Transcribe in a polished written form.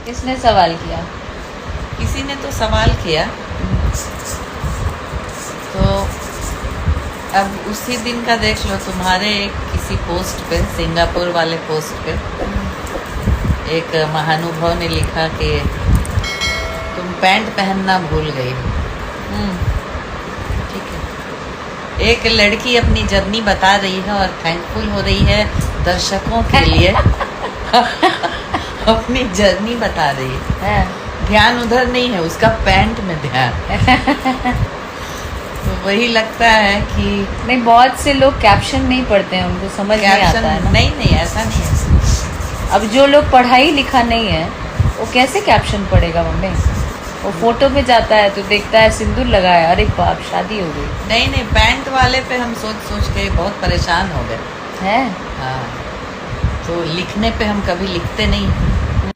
किसने सवाल किया? किसी ने तो सवाल किया, तो अब उसी दिन का देख लो, तुम्हारे किसी पोस्ट पे, सिंगापुर वाले पोस्ट पे एक महानुभाव ने लिखा कि तुम पैंट पहनना भूल गई हो। ठीक है, एक लड़की अपनी जर्नी बता रही है और थैंकफुल हो रही है दर्शकों के लिए अपनी जर्नी बता रही है। ध्यान उधर नहीं है, उसका पैंट में ध्यान। तो वही लगता है कि नहीं, बहुत से लोग कैप्शन नहीं पढ़ते हैं, उनको समझ नहीं आता है ना। नहीं ऐसा नहीं है। अब जो लोग पढ़ाई लिखा नहीं है वो कैसे कैप्शन पढ़ेगा मम्मी? वो फोटो में जाता है तो देखता है सिंदूर लगाया, अरे बाप शादी हो गई। नहीं पैंट वाले पे हम सोच के बहुत परेशान हो गए हैं। हाँ, तो लिखने पे हम कभी लिखते नहीं।